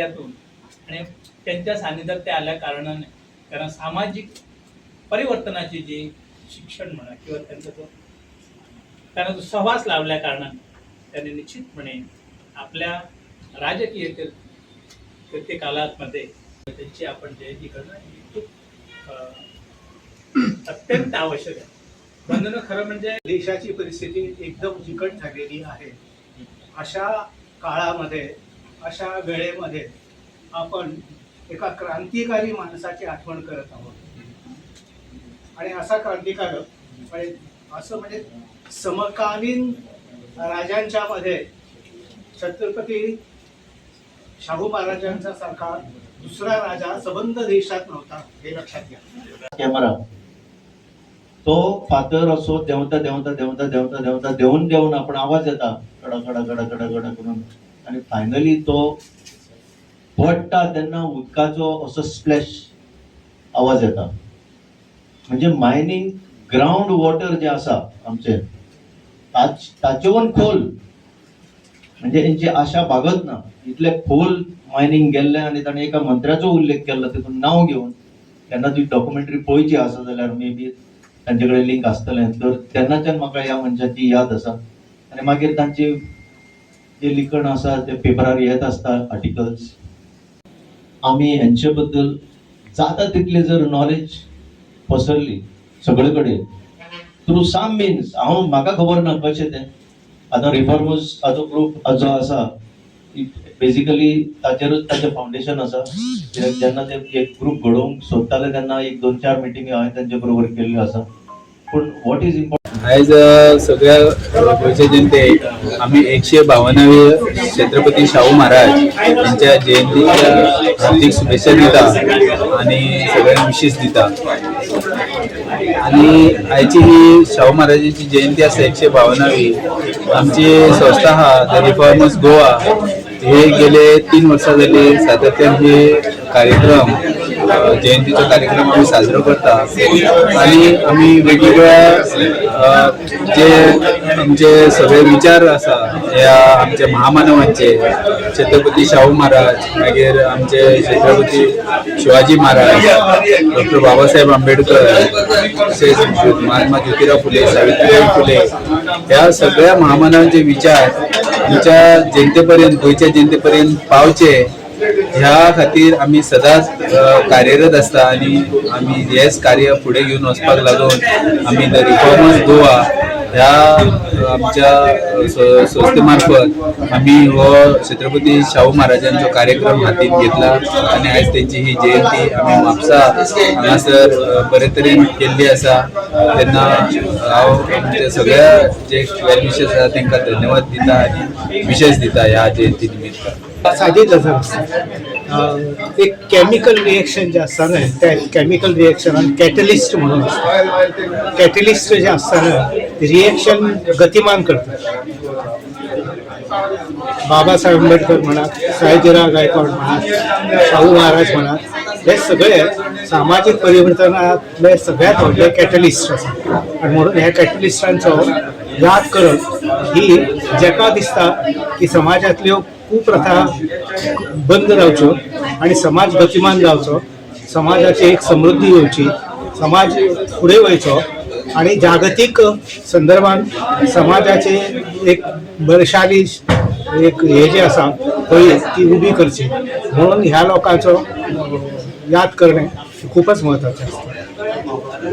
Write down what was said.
आणि त्यांच्या सानिध्यात ते आल्या कारणाने त्यांना सामाजिक परिवर्तनाची जी शिक्षण म्हणा किंवा त्यांना जो सहवास लावल्या कारणाने त्यांनी निश्चितपणे आपल्या राजकीय कालामध्ये त्यांची आपण जयंती करणं ही खूप अत्यंत आवश्यक आहे. बंधनं खरं म्हणजे देशाची परिस्थिती एकदम चिकट झालेली आहे. अशा काळामध्ये अशा वेळेमध्ये आपण एका क्रांतिकारी माणसाची आठवण करत आहोत. आणि असा क्रांतिकारक म्हणजे समकालीन राजांच्या मध्ये छत्रपती शाहू महाराजांचा सारखा दुसरा राजा सबंध देशात नव्हता, हे लक्षात घ्या. कॅमेरा तो फातर असो देवता देवता देवता देवता देवता देऊन देऊन आपण आवाज येता कडा कडा कडा कडा कडा करून आणि फायनली तो पडटा तेन्ना उदकाचो असो स्प्लॅश आवाज येता. म्हणजे मायनिंग ग्राउंड वॉटर जे आसा आमचे ताचेवन खोल म्हणजे यांची आशा भागत ना इतले खोल मायनिंग गेल्ले. आणि ताणें एका मंत्र्याचो उल्लेख केला तितून नाव घेऊन. तेन्ना ती डॉक्युमेंटरी पळोवची आसा जाल्यार मे बी तांचे कडेन लिंक आसतलें. तर तेन्नाच्यान म्हाका ह्या मनशाची याद आसा. आनी मागीर तांचे जे लिखण आसा ते पेपरार येत आसता आर्टिकल्स. आमी हेंचे बद्दल जाता तितले जर नॉलेज पसरली सगळे कडेन थ्रू सम मिन्स म्हाका खबर ना कशें तें. आतां रिफॉर्मर्स हाजो ग्रूप जो आसा बेसिकली ताचेरूच ताचें फाउंडेशन आसा. जेन्ना ते एक ग्रूप घडोवंक सोदताले तेन्ना एक 2-4 मिटिंगी हांवें तांचे बरोबर केल्ल्यो आसा. पूण वॉट इज इम्पॉर्टंट आयज सगळ्या गोंयचे जनतेक आमी 152वी छत्रपती शाहू महाराज यांच्या जयंतीच्या हार्दिक शुभेच्छा दिता आणि सगळ्यांक विशेष दिता. आणि आयची ही शाहू महाराजांची जयंती आसा 152वी. आमची संस्था आहा द रिफॉर्मर्स गोवा हे गेले 3 वर्सां जाली सातत्यान हे कार्यक्रम जयंतीचा कार्यक्रम आम्ही साजरा करता. आणि आम्ही वेगवेगळ्या जे आमचे सगळे विचार आसा ह्या आमच्या महामानवांचे छत्रपती शाहू महाराज, मागीर आमचे छत्रपती शिवाजी महाराज, डॉक्टर बाबासाहेब आंबेडकर, तसेच महात्मा ज्योतिराव फुले, सावित्रीबाई फुले, ह्या सगळ्या महामानवांचे विचार आमच्या जनतेपर्यंत गोंयच्या जनतेपर्यंत पावचे ह्या खातीर आमी सदांच कार्यरत आसता. आणि आमी हेच कार्य फुडें घेवन वचपाक लागून आमी द रिफॉर्मर्स गोवा ह्या आमच्या संस्थे मार्फत आमी हो छत्रपती शाहू महाराजांचो कार्यक्रम हातीन घेतला. आणि आयज तेंची ही जयंती आमी म्हापसा हांगासर बरे तरेन केल्ली आसा. तेन्ना हांव आमच्या सगळ्या जे वेल विशेस आसा तांकां धन्यवाद दिता आणि विशेष दिता ह्या जयंती निमित्त. साधीच एक केमिकल रिएक्शन जे असता ना त्या केमिकल रिएक्शनान कॅटलिस्ट म्हणून असता. कॅटलिस्ट जे असता ना रिएक्शन गतिमान करतात. बाबासाहेब आंबेडकर म्हणा, सयाजीराव गायकवाड म्हणा, शाहू महाराज म्हणा, हे सगळे सामाजिक परिवर्तनातले सगळ्यात व्हडले कॅटलिस्ट आसात. आणि म्हणून ह्या कॅटलिस्टांचो याद करप ही जेका दिसता की समाजातल्यो कुप्रथा बंद जावच्यो आणि समाज गतिमान जावचो, समाजाची एक समृद्धी येवची, समाज फुडें वयचो आणि जागतिक संदर्भान समाजाचे एक बळशाली एक हे जे आसा पळय ती उबी करची. म्हणून ह्या लोकांचो याद करणे खूपच महत्वाचे असते.